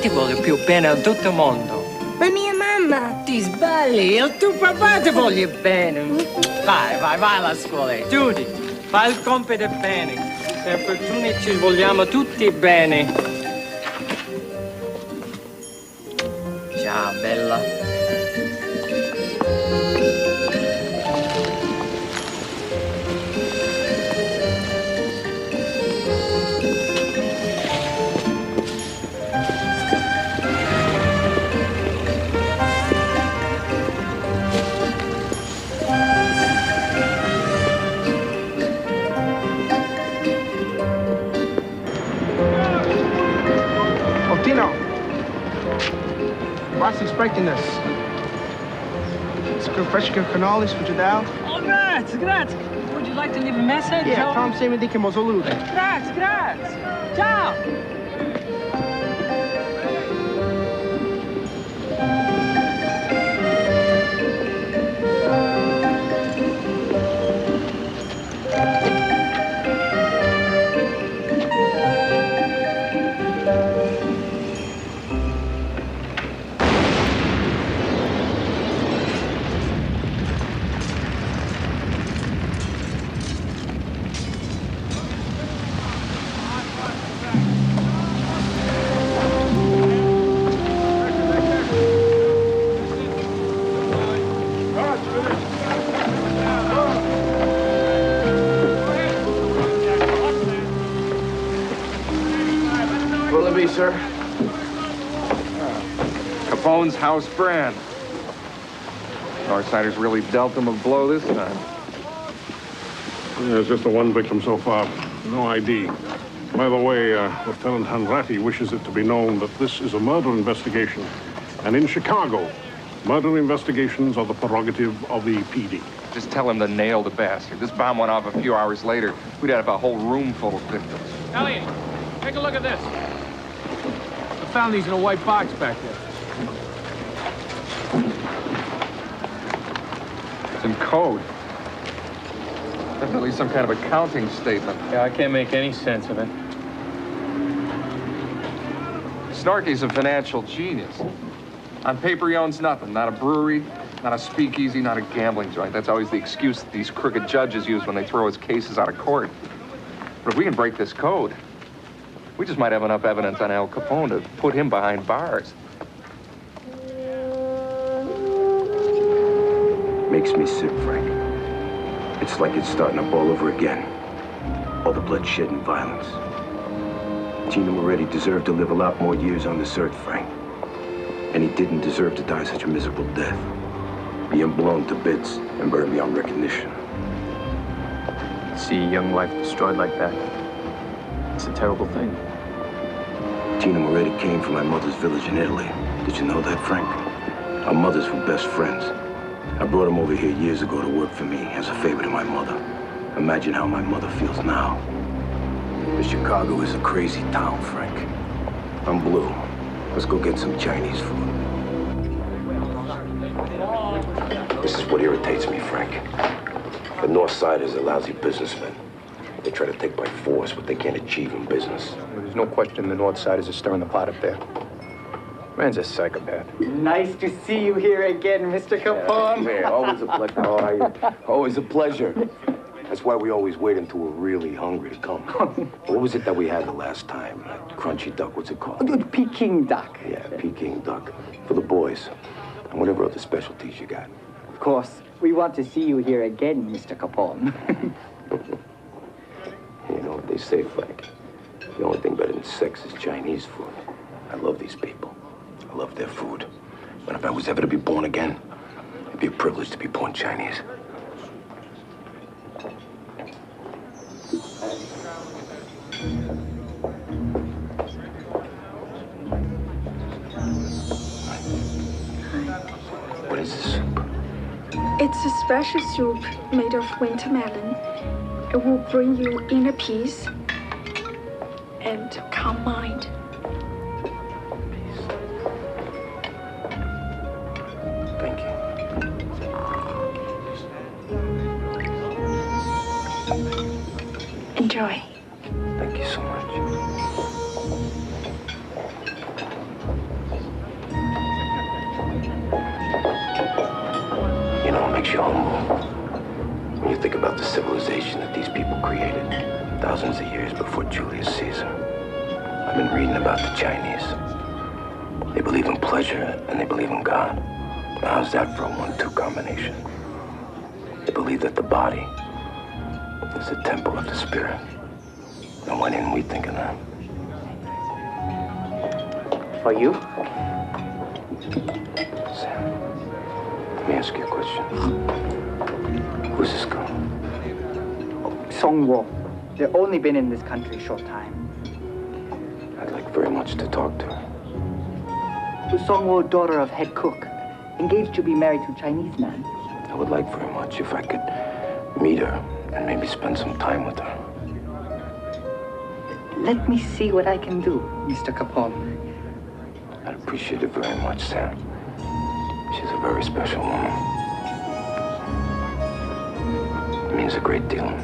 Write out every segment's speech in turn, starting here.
ti vuole più bene a tutto il mondo. Ma mia mamma! Ti sbagli, il tuo papà ti vuole bene. Vai alla scuola, studi. Fai il compito bene. Per fortuna ci vogliamo tutti bene. Ciao, bella. Was expecting this? It's fresh cannolis for Jadal. Oh, grazie. Would you like to leave a message? Yeah, Tom say mi dica mozzolude. Grazie. Ciao. Sir. Capone's house brand. Northsiders really dealt him a blow this time. Yeah, it's just the one victim so far. No ID. By the way, Lieutenant Hanratty wishes it to be known that this is a murder investigation. And in Chicago, murder investigations are the prerogative of the PD. Just tell him to nail the bastard. This bomb went off a few hours later. We'd have a whole room full of victims. Elliot, take a look at this. I found these in a white box back there. It's in code. Definitely some kind of accounting statement. Yeah, I can't make any sense of it. Snarky's a financial genius. On paper, he owns nothing. Not a brewery, not a speakeasy, not a gambling joint. That's always the excuse that these crooked judges use when they throw his cases out of court. But if we can break this code, we just might have enough evidence on Al Capone to put him behind bars. Makes me sick, Frank. It's like it's starting up all over again. All the bloodshed and violence. Gino Moretti deserved to live a lot more years on this earth, Frank. And he didn't deserve to die such a miserable death. Being blown to bits and burned beyond recognition. See a young life destroyed like that. It's a terrible thing. Gino Moretti came from my mother's village in Italy. Did you know that, Frank? Our mothers were best friends. I brought him over here years ago to work for me as a favor to my mother. Imagine how my mother feels now. But Chicago is a crazy town, Frank. I'm blue. Let's go get some Chinese food. This is what irritates me, Frank. The North Siders are lousy businessmen. They try to take by force what they can't achieve in business. There's no question the Northsiders are stirring the pot up there. Man's a psychopath. Nice to see you here again, Mr. Capone. Yeah, always a pleasure. How are you? Always a pleasure. That's why we always wait until we're really hungry to come. What was it that we had the last time? That crunchy duck, what's it called? Peking duck. Yeah, Peking duck. For the boys. And whatever other specialties you got. Of course, we want to see you here again, Mr. Capone. You know what they say, Frank? The only thing better than sex is Chinese food. I love these people. I love their food. But if I was ever to be born again, it'd be a privilege to be born Chinese. What is this soup? It's a special soup made of winter melon. It will bring you inner peace and calm mind. Thank you. Enjoy. Thank you so much. When you think about the civilization that these people created thousands of years before Julius Caesar. I've been reading about the Chinese. They believe in pleasure and they believe in God. Now, how's that for a 1-2 combination? They believe that the body is the temple of the spirit. Now, why didn't we think of that? For you? Sam, let me ask you a question. Who's this girl? Songwo. They've only been in this country a short time. I'd like very much to talk to her. Songwo, daughter of head cook, engaged to be married to Chinese man. I would like very much if I could meet her and maybe spend some time with her. Let me see what I can do, Mr. Capone. I'd appreciate it very much, Sam. She's a very special woman. It means a great deal to me.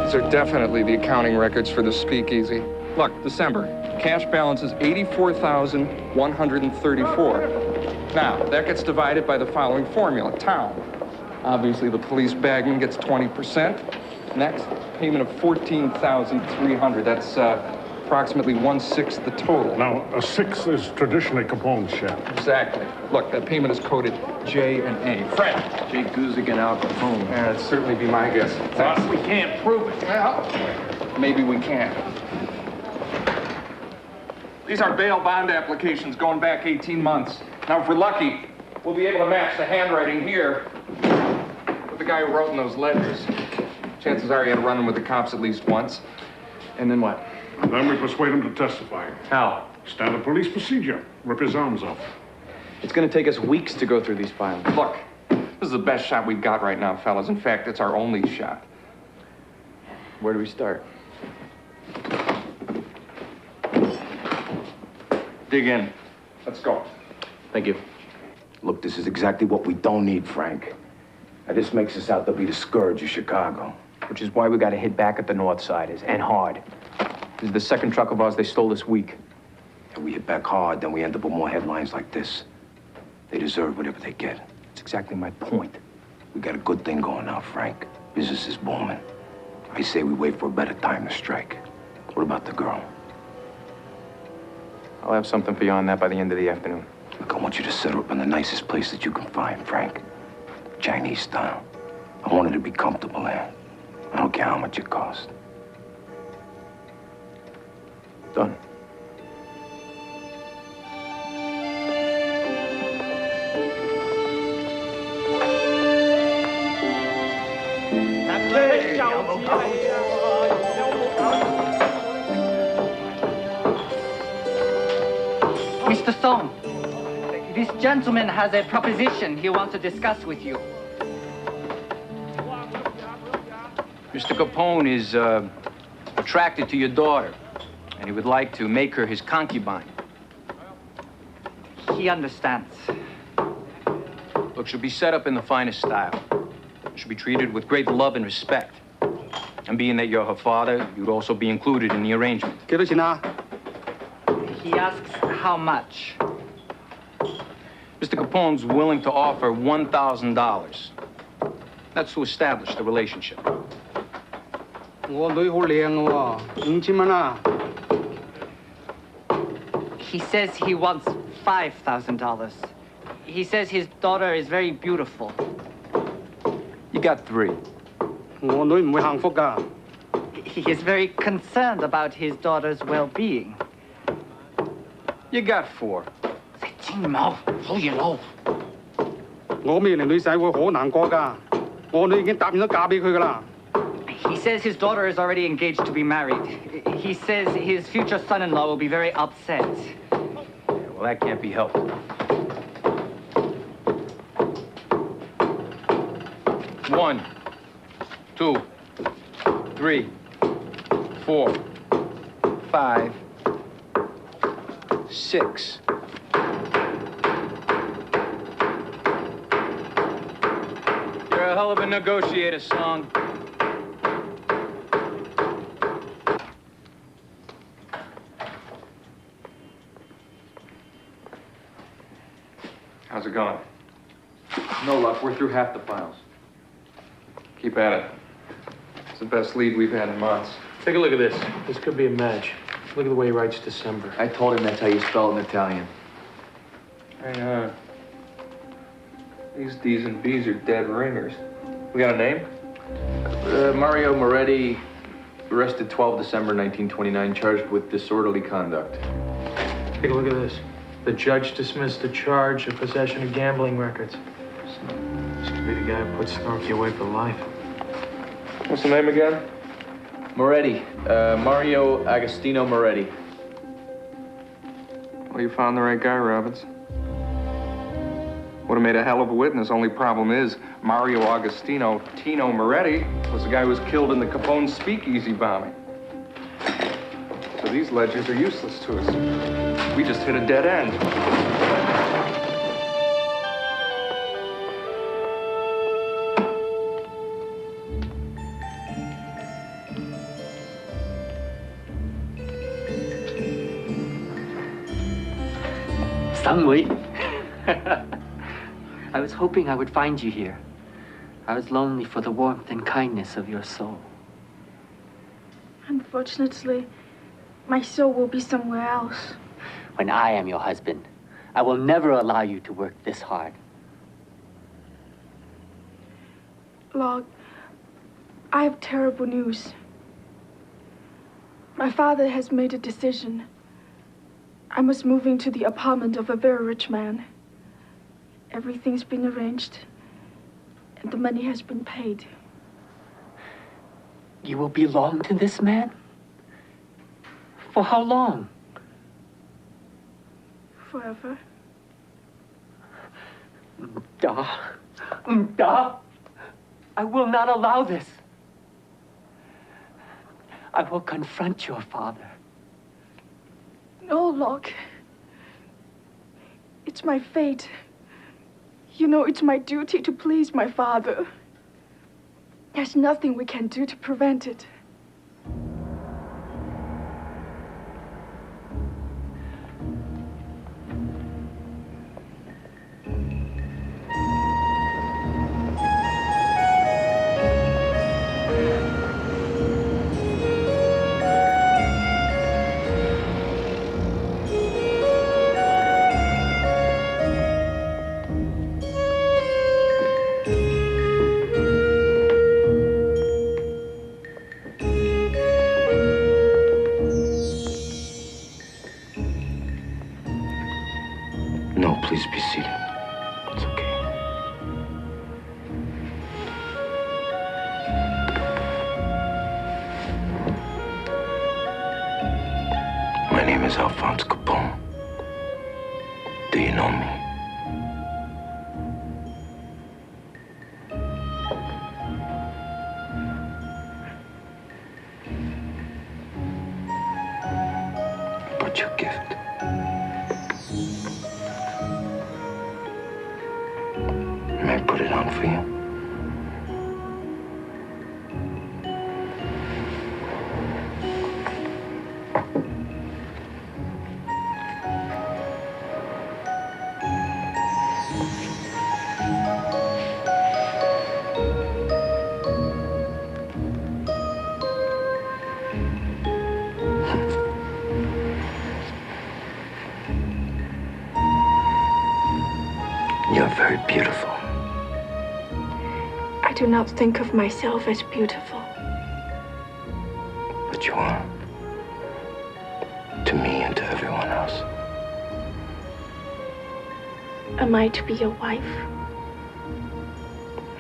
These are definitely the accounting records for the speakeasy. Look, December. Cash balance is $84,134. Now, that gets divided by the following formula. Town. Obviously, the police bagman gets 20%. Next, payment of $14,300. That's approximately 1/6 the total. Now, a 6 is traditionally Capone's share. Exactly. Look, that payment is coded J and A. Fred. Jay Guzik and Al Capone. Yeah, that'd certainly be my guess. Boss, we can't prove it. Well, maybe we can. These are bail bond applications going back 18 months. Now, if we're lucky, we'll be able to match the handwriting here with the guy who wrote in those ledgers. Chances are he had to run in with the cops at least once. And then what? Then we persuade him to testify. How? Standard police procedure. Rip his arms off. It's gonna take us weeks to go through these files. Look, this is the best shot we've got right now, fellas. In fact, it's our only shot. Where do we start? Dig in. Let's go. Thank you. Look, this is exactly what we don't need, Frank. Now, this makes us out to be the scourge of Chicago. Which is why we gotta hit back at the north side, and hard. This is the second truck of ours they stole this week. If we hit back hard, then we end up with more headlines like this. They deserve whatever they get. That's exactly my point. We got a good thing going now, Frank. Business is booming. I say we wait for a better time to strike. What about the girl? I'll have something for you on that by the end of the afternoon. Look, I want you to set her up in the nicest place that you can find, Frank. Chinese style. I want her to be comfortable there. I don't care how much it costs. Done. Mr. Song, this gentleman has a proposition he wants to discuss with you. Mr. Capone is attracted to your daughter, and he would like to make her his concubine. He understands. Look, she'll be set up in the finest style. She'll be treated with great love and respect. And being that you're her father, you'd also be included in the arrangement. He asks how much. Mr. Capone's willing to offer $1,000. That's to establish the relationship. He says he wants $5,000. He says his daughter is very beautiful. You got 3. He is very concerned about his daughter's well-being. You got 4. He says his daughter is already engaged to be married. He says his future son-in-law will be very upset. Well, that can't be helped. One, 2, 3, 4, 5, 6. You're hell of a negotiator, Song. How's it going? No luck. We're through half the files. Keep at it. It's the best lead we've had in months. Take a look at this. This could be a match. Look at the way he writes December. I told him that's how you spell it in Italian. Hey, these D's and B's are dead ringers. We got a name? Mario Moretti, arrested 12 December 1929, charged with disorderly conduct. Take a look at this. The judge dismissed the charge of possession of gambling records. This could be the guy who put Snorky away for life. What's the name again? Moretti, Mario Agostino Moretti. Well, you found the right guy, Robbins. Would have made a hell of a witness. Only problem is, Mario Agostino Tino Moretti was the guy who was killed in the Capone speakeasy bombing. So these ledgers are useless to us. We just hit a dead end. Sangwei. I was hoping I would find you here. I was lonely for the warmth and kindness of your soul. Unfortunately, my soul will be somewhere else. When I am your husband, I will never allow you to work this hard. Log, I have terrible news. My father has made a decision. I must move into the apartment of a very rich man. Everything's been arranged, and the money has been paid. You will belong to this man? For how long? Forever. Da. I will not allow this. I will confront your father. No, Locke. It's my fate. You know, it's my duty to please my father. There's nothing we can do to prevent it. Please be seated. It's okay. My name is Alphonse Capone. Do you know me? But your gift. May I put it on for you? You're very beautiful. I do not think of myself as beautiful. But you are. To me and to everyone else. Am I to be your wife?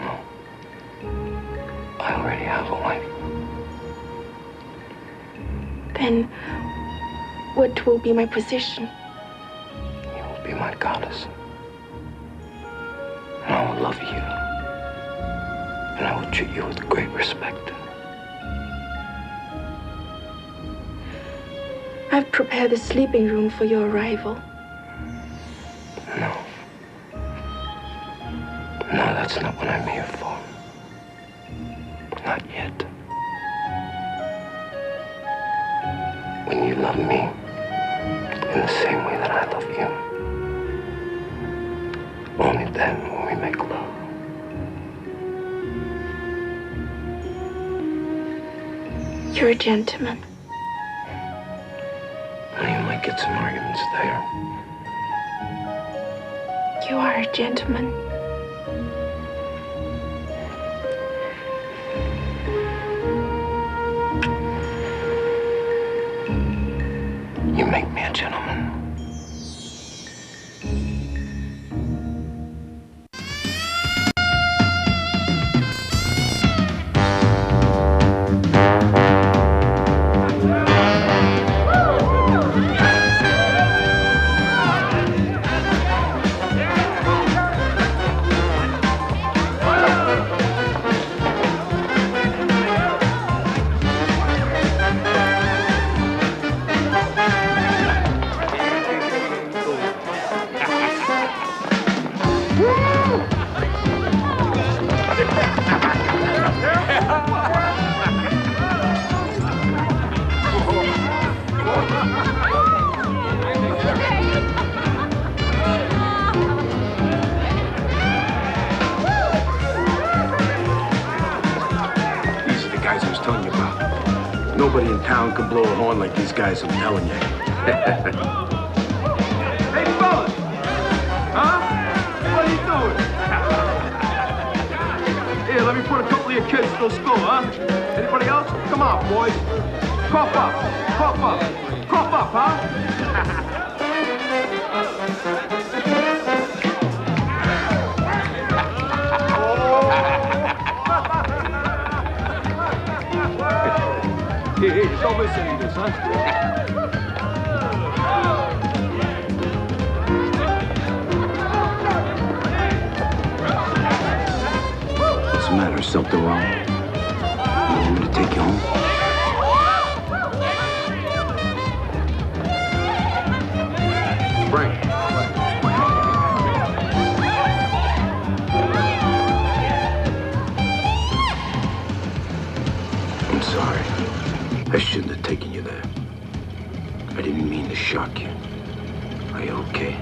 No. I already have a wife. Then, what will be my position? You will be my goddess. And I will love you. And I will treat you with great respect. I've prepared the sleeping room for your arrival. No. No, that's not what I'm here for. Not yet. When you love me in the same way that I love you, only then will we make love. You're a gentleman. Well, you might get some arguments there. You are a gentleman. You make me a gentleman. Nobody in town can blow a horn like these guys, I'm telling you. Hey, fellas! Huh? What are you doing? Here, let me put a couple of your kids through school, huh? Anybody else? Come on, boys. Cough up. Cough up. Cough up, huh? Here, don't listen to this, huh? What's the matter? Is something wrong? You want me to take you home? Frank. I'm sorry. I shouldn't have taken you there. I didn't mean to shock you. Are you okay?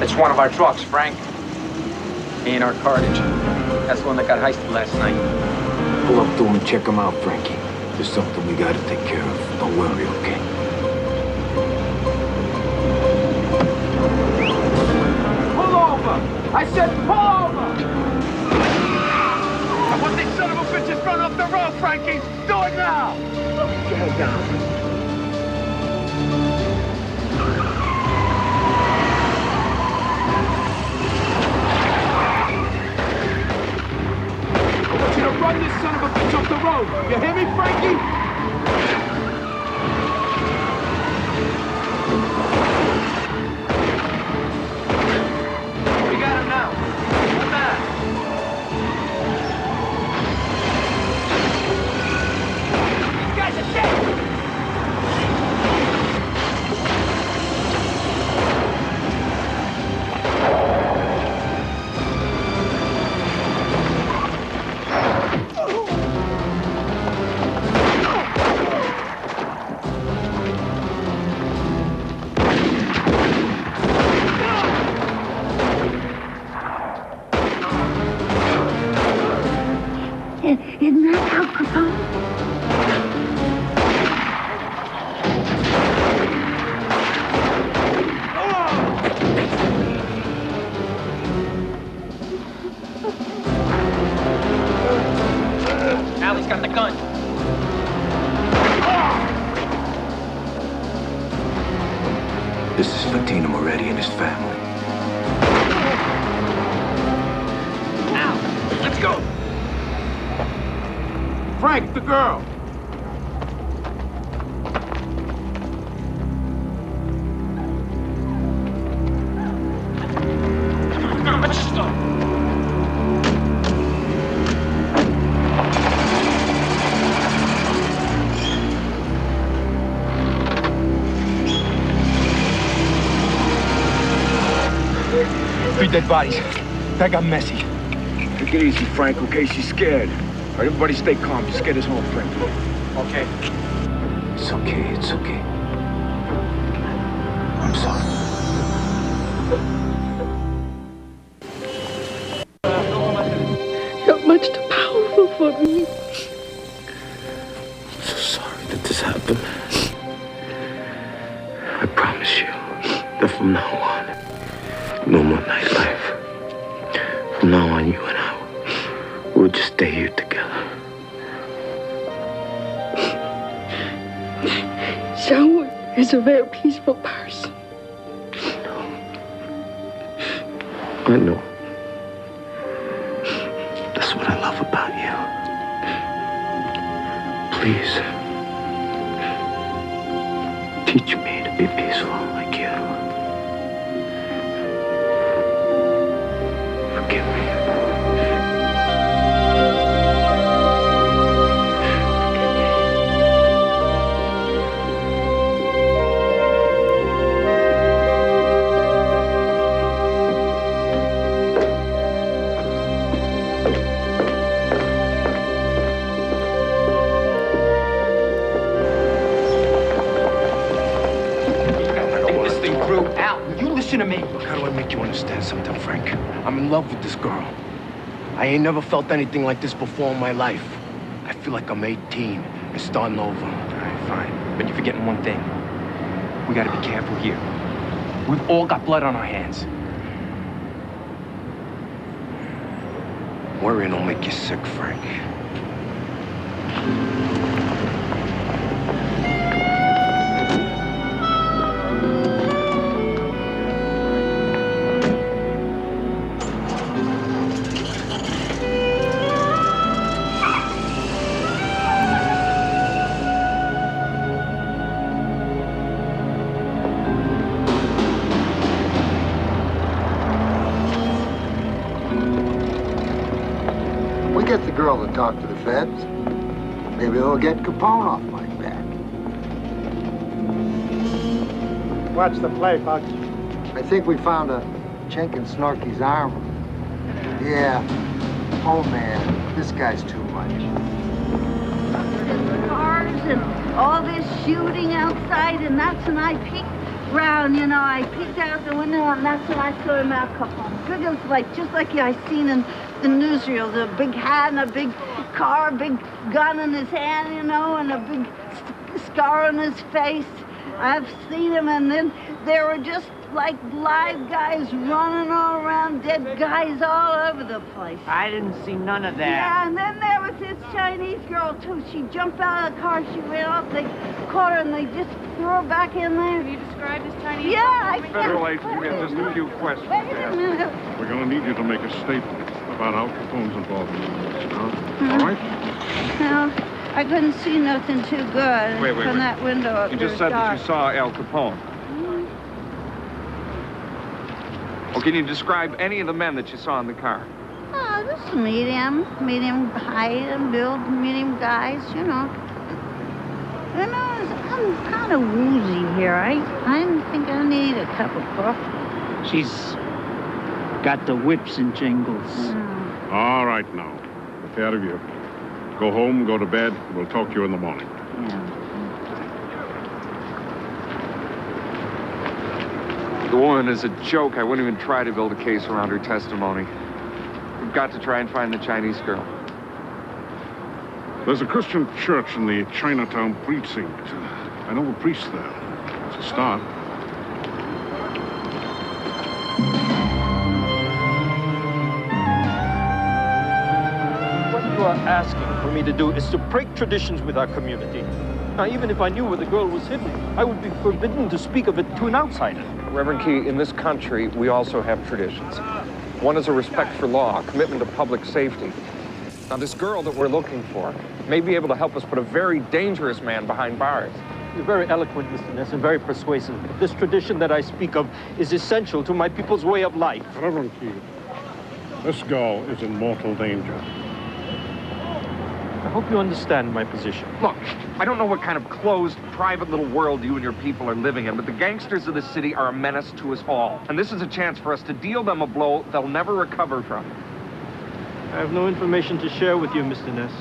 It's one of our trucks, Frank. Me and our cartage. That's the one that got heisted last night. Pull up to him and check him out, Frankie. There's something we gotta take care of. Don't worry, okay? Pull over! I said pull over! I want these son of a bitches run off the road, Frankie! Do it now! Get down. I want you to run this son of a bitch off the road! You hear me, Frankie? We got him now. Come back. These guys are dead! Isn't that how Capone? Allie's got the gun. This is for Tina Moretti and his family. Al, let's go. Frank, the girl! Come on, let's just go. Three dead bodies. That got messy. Take it easy, Frank, okay? She's scared. All right, everybody stay calm. Just get us home, Frank. Okay. It's okay, it's okay. I'm sorry. You're much too powerful for me. I'm so sorry that this happened. I promise you that from now on, no more nightlife. From now on, you and I, we'll just stay here together. Xiangwei is a very peaceful person. I know. That's what I love about you. Please, teach me to be peaceful like you. Forgive me. To me. Look, how do I make you understand something, Frank? I'm in love with this girl. I ain't never felt anything like this before in my life. I feel like I'm 18 and starting over. All right, fine. But you're forgetting one thing. We gotta be careful here. We've all got blood on our hands. Worrying will make you sick, Frank. Get the girl to talk to the feds. Maybe they'll get Capone off my back. Watch the play, Bugs. I think we found a chink in Snorky's armor. Yeah. Oh, man. This guy's too much. Cars and all this shooting outside, and that's when I peeked round, you know. I peeked out the window, and that's when I saw him out Capone. It was like, just like I seen in the newsreels, a big hat and a big car, a big gun in his hand, you know, and a big scar on his face. I've seen him, and then there were just like live guys running all around, dead guys all over the place. I didn't see none of that. Yeah, and then there was this Chinese girl, too. She jumped out of the car, she ran off, they caught her, and they just threw her back in there. Have you described this Chinese girl? Yeah, I Federal agent, we have just a few questions to ask. We're going to need you to make a statement about Al Capone's involvement in this, huh? All right? Well, I couldn't see nothing too good Wait, from that window up You there. just said that you saw Al Capone. Well, can you describe any of the men that you saw in the car? Oh, just medium height and build, medium guys, you know. You know, I'm kind of woozy here. I think I need a cup of coffee. She's got the whips and jingles. All right, now. The pair of you. Go home, go to bed. We'll talk to you in the morning. The woman is a joke. I wouldn't even try to build a case around her testimony. We've got to try and find the Chinese girl. There's a Christian church in the Chinatown precinct. I know a priest there. It's a start. What you are asking for me to do is to break traditions with our community. Now, even if I knew where the girl was hidden, I would be forbidden to speak of it to an outsider. Reverend Key, in this country, we also have traditions. One is a respect for law, a commitment to public safety. Now, this girl that we're looking for may be able to help us put a very dangerous man behind bars. You're very eloquent, Mr. Ness, and very persuasive. But this tradition that I speak of is essential to my people's way of life. Reverend Key, this girl is in mortal danger. I hope you understand my position. Look, I don't know what kind of closed, private little world you and your people are living in, but the gangsters of the city are a menace to us all. And this is a chance for us to deal them a blow they'll never recover from. I have no information to share with you, Mr. Ness.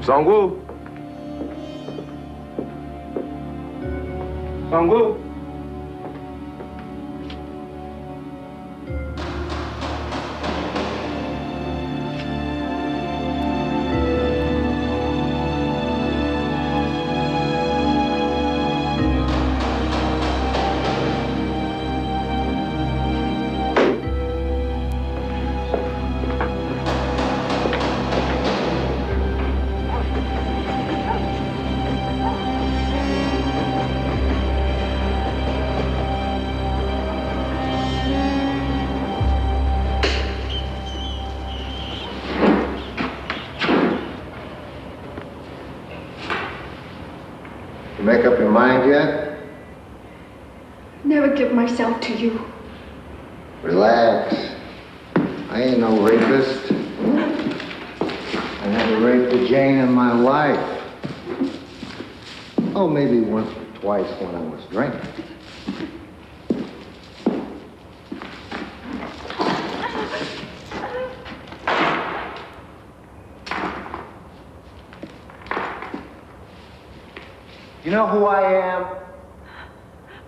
Songwoo? Songwoo? You make up your mind yet? Never give myself to you. Relax. I ain't no rapist. I never raped a Jane in my life. Oh, maybe once or twice when I was drinking. You know who I am?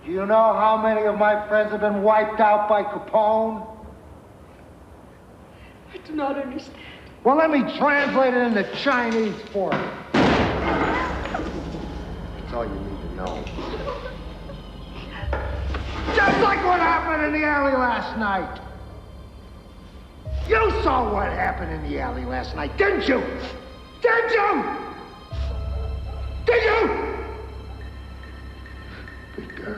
Do you know how many of my friends have been wiped out by Capone? I do not understand. Well, let me translate it into Chinese for you. That's all you need to know. Just like what happened in the alley last night. You saw what happened in the alley last night, didn't you? Didn't you? Did you? Good girl.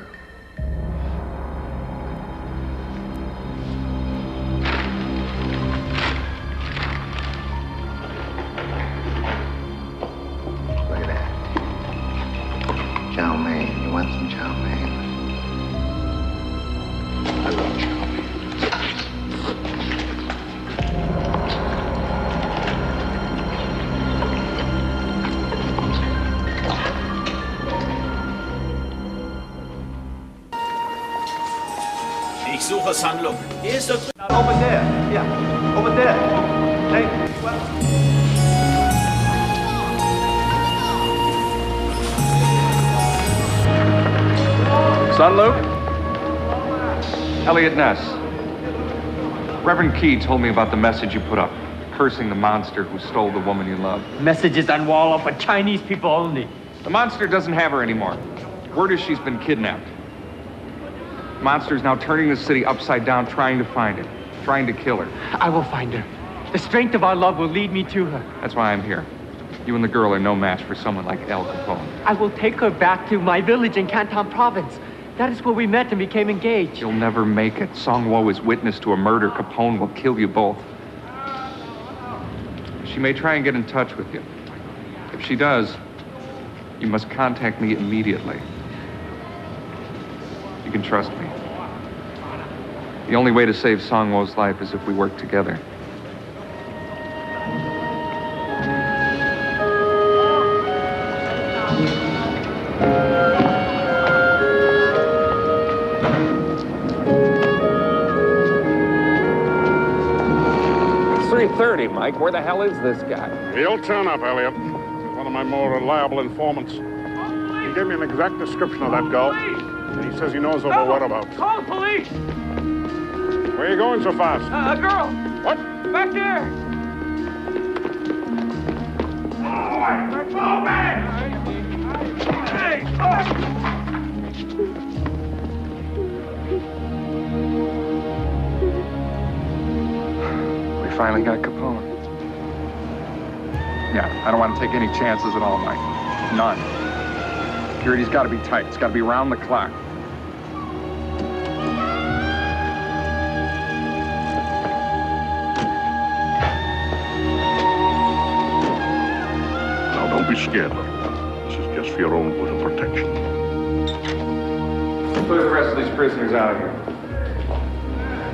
Look at that. Chow mein. You want some chow mein? I love chow mein. Ich suche Sunlook. Hier ist der... Over there. Yeah. Over there. Hey. Son Luke? Elliot Ness. Reverend Key told me about the message you put up, cursing the monster who stole the woman you love. Messages on wall up for Chinese people only. The monster doesn't have her anymore. Word is she's been kidnapped. The monster's now turning the city upside down, trying to find her, trying to kill her. I will find her. The strength of our love will lead me to her. That's why I'm here. You and the girl are no match for someone like Al Capone. I will take her back to my village in Canton province. That is where we met and became engaged. You'll never make it. Songwo is witness to a murder. Capone will kill you both. She may try and get in touch with you. If she does, you must contact me immediately. You can trust me. The only way to save Songwo's life is if we work together. It's 3:30, Mike. Where the hell is this guy? He'll turn up, Elliot. He's one of my more reliable informants. He gave me an exact description of that girl. And he says he knows of her whereabouts. Call police! Where are you going so fast? A girl! What? Back there! Oh, man! Hey! We finally got Capone. Yeah, I don't want to take any chances at all, Mike. None. Security's got to be tight. It's got to be round the clock. Now, don't be scared, little one. This is just for your own good and protection. Put the rest of these prisoners out of here.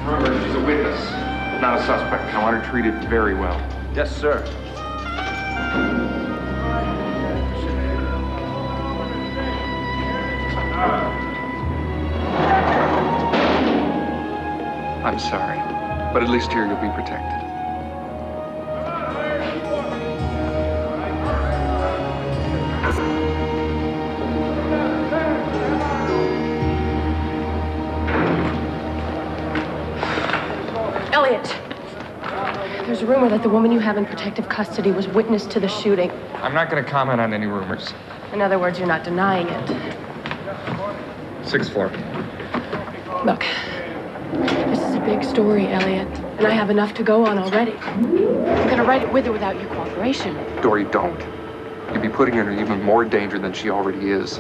Remember, she's a witness, not a suspect. I want her treated very well. Yes, sir. I'm sorry, but at least here you'll be protected. Elliot, there's a rumor that the woman you have in protective custody was witness to the shooting. I'm not going to comment on any rumors. In other words, you're not denying it. 6th floor. Look, this is a big story, Elliot, and I have enough to go on already. I'm gonna write it with or without your cooperation. Dory, don't. You'd be putting her in even more danger than she already is.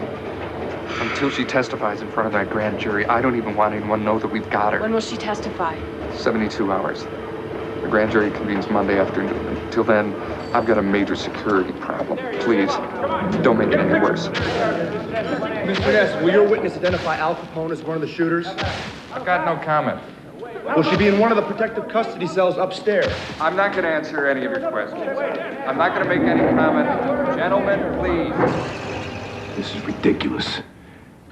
Until she testifies in front of that grand jury, I don't even want anyone to know that we've got her. When will she testify? 72 hours. The grand jury convenes Monday afternoon. Until then, I've got a major security problem. Please, don't make it any worse. Mr. Ness, will your witness identify Al Capone as one of the shooters? I've got no comment. Will she be in one of the protective custody cells upstairs? I'm not going to answer any of your questions. I'm not going to make any comment. Gentlemen, please. This is ridiculous.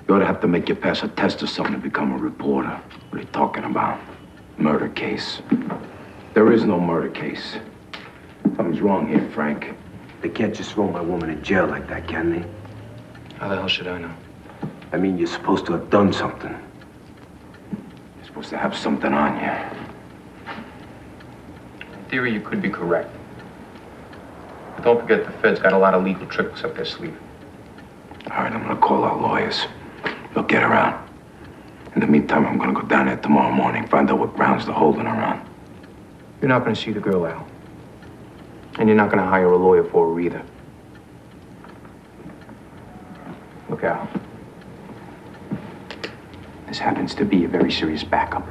You ought to have to make you pass a test or something to become a reporter. What are you talking about? Murder case. There is no murder case. Something's wrong here, Frank. They can't just throw my woman in jail like that, can they? How the hell should I know? I mean, you're supposed to have done something. You're supposed to have something on you. In theory, you could be correct. But don't forget the Fed's got a lot of legal tricks up their sleeve. All right, I'm gonna call our lawyers. They'll get her out. In the meantime, I'm gonna go down there tomorrow morning, find out what grounds they're holding her on. You're not going to see the girl, Al. And you're not going to hire a lawyer for her either. Look, Al. This happens to be a very serious backup.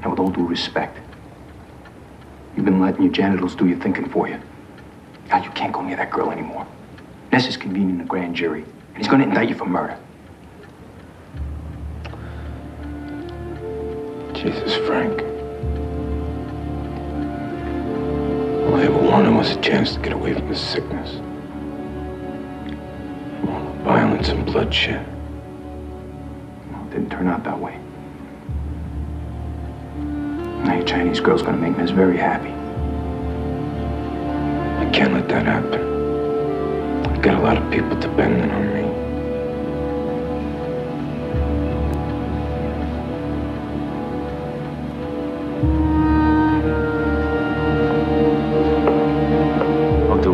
And with all due respect, you've been letting your genitals do your thinking for you. Al, you can't go near that girl anymore. Ness is convening the grand jury, and he's going to indict you for murder. Jesus, Frank. All I ever wanted was a chance to get away from this sickness. All the violence and bloodshed. Well, it didn't turn out that way. Now your Chinese girl's gonna make Ness very happy. I can't let that happen. I've got a lot of people depending on me.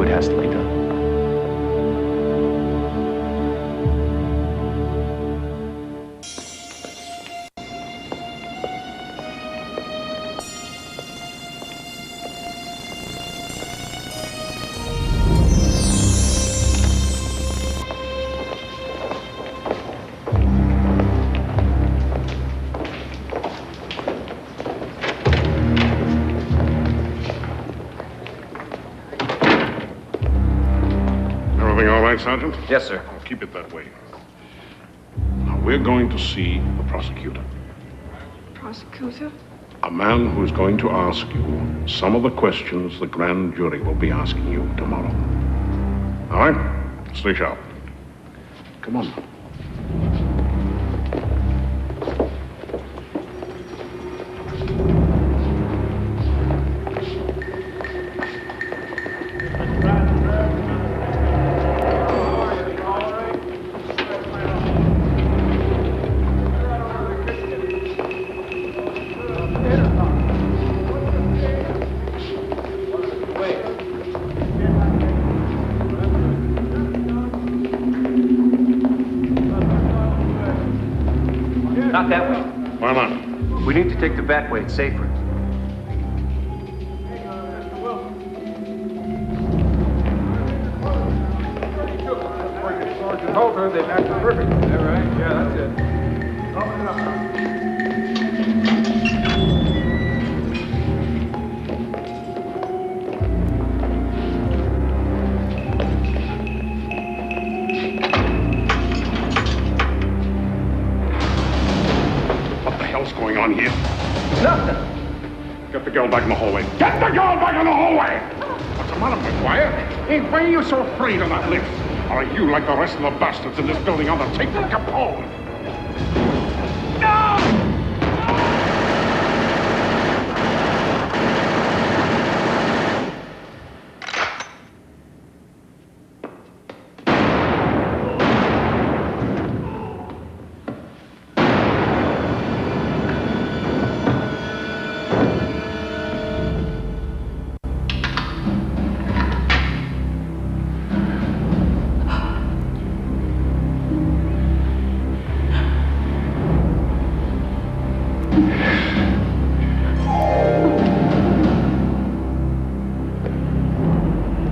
Has to be done. Sergeant? Yes, sir. I'll keep it that way. Now, we're going to see the prosecutor. Prosecutor? A man who is going to ask you some of the questions the grand jury will be asking you tomorrow. All right? Stay sharp. Come on. Not that way. Why not? We need to take the back way. It's safer. what you told her. They match perfect. Is that right? Yeah, that's it. Open it up. What the hell's going on here? Nothing. Get the girl back in the hallway. Get the girl back in the hallway! What's the matter, McGuire? Hey, why are you so afraid of that lift? Or are you like the rest of the bastards in this building undertaking Capone?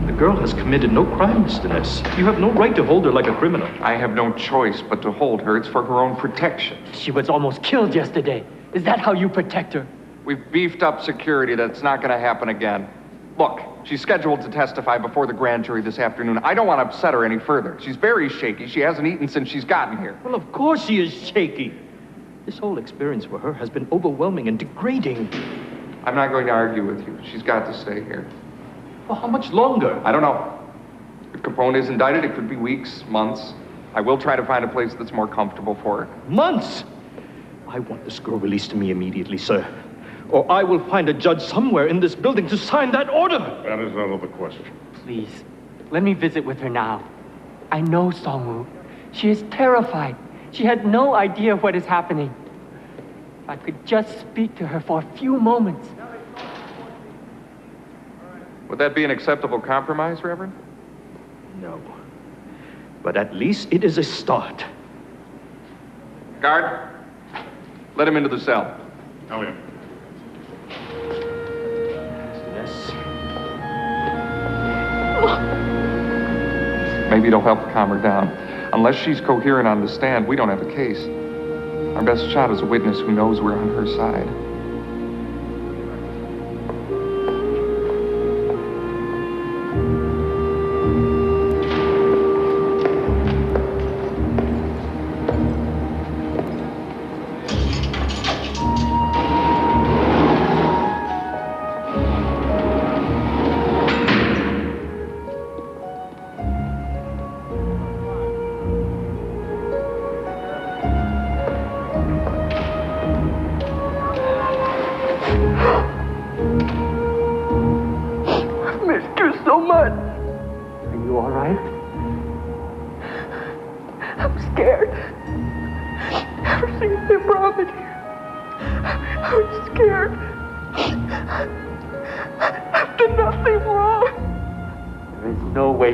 The girl has committed no crime, Mr. Ness. You have no right to hold her like a criminal. I have no choice but to hold her. It's for her own protection. She was almost killed yesterday. Is that how you protect her? We've beefed up security. That's not going to happen again. Look, she's scheduled to testify before the grand jury this afternoon. I don't want to upset her any further. She's very shaky. She hasn't eaten since she's gotten here. Well, of course she is shaky. This whole experience for her has been overwhelming and degrading. I'm not going to argue with you. She's got to stay here. Well, how much longer? I don't know. If Capone is indicted, it could be weeks, months. I will try to find a place that's more comfortable for her. Months? I want this girl released to me immediately, sir. Or I will find a judge somewhere in this building to sign that order. That is out of the question. Please, let me visit with her now. I know Songwoo. She is terrified. She had no idea what is happening. If I could just speak to her for a few moments. Would that be an acceptable compromise, Reverend? No. But at least it is a start. Guard, let him into the cell. Oh, yeah. Yes. Maybe it'll help calm her down. Unless she's coherent on the stand, we don't have a case. Our best shot is a witness who knows we're on her side.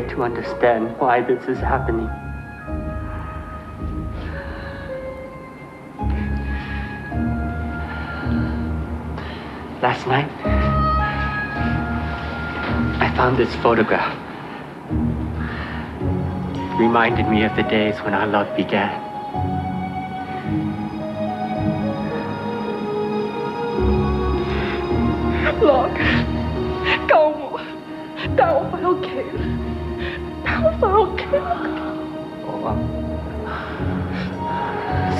To understand why this is happening. Last night, I found this photograph. It reminded me of the days when our love began. Log, calma. Calma, vai ok. Calma, ok.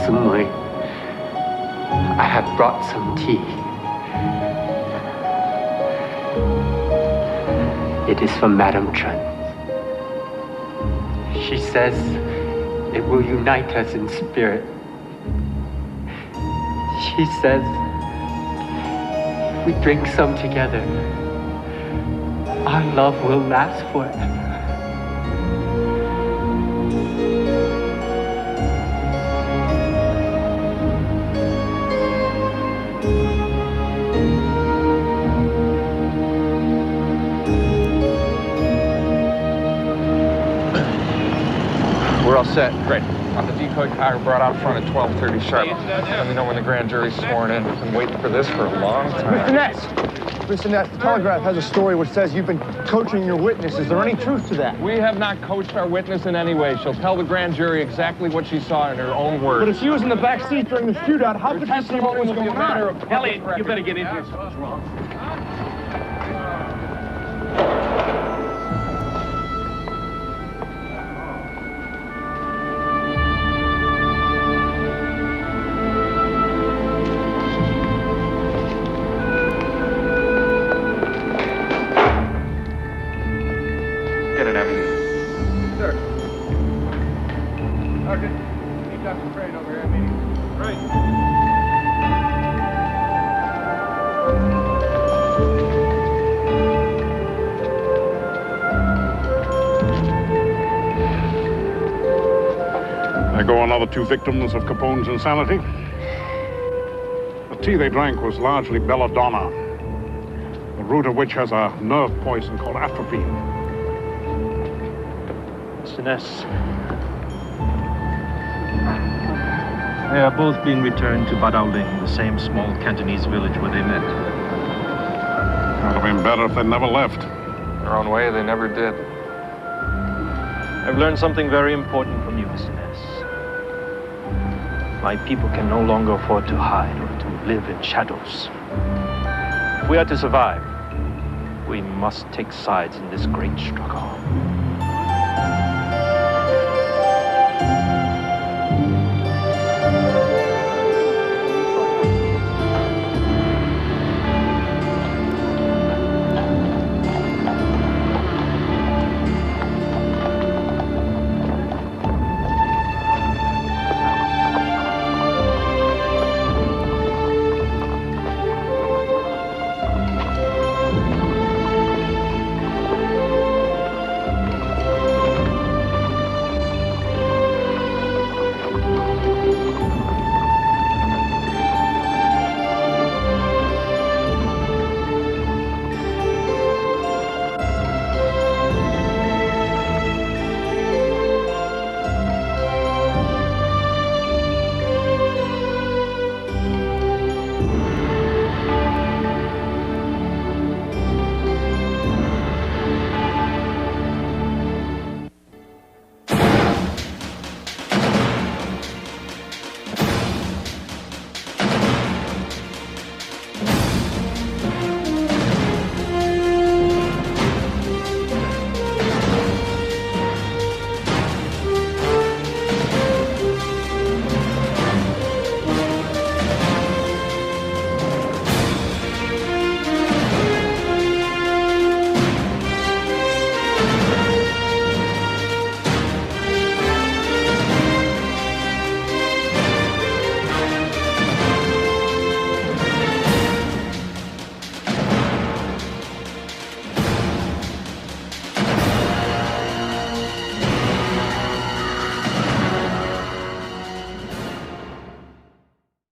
Sumui, I have brought some tea. It is from Madame Trun. She says it will unite us in spirit. She says if we drink some together, our love will last forever. We're all set. Great. On the decoy car brought out front at 12:30 sharp. Let me know when the grand jury's sworn in. I've been waiting for this for a long time. Mr. Ness, Mr. Ness, the Telegraph has a story which says you've been coaching your witness. Is there any truth to that? We have not coached our witness in any way. She'll tell the grand jury exactly what she saw in her own words. But if she was in the back seat during the shootout, how could you see what was going on? Elliot, you better get in here. Something's wrong. Get it, Abby. Sir. Sergeant, keep Dr. Crane over here at meeting. Right. There go another 2 victims of Capone's insanity. The tea they drank was largely belladonna, the root of which has a nerve poison called atropine. Mr. Ness. They are both being returned to Badaoling, the same small Cantonese village where they met. It would have been better if they'd never left. Their own way, they never did. I've learned something very important from you, Mr. Ness. My people can no longer afford to hide or to live in shadows. If we are to survive, we must take sides in this great struggle.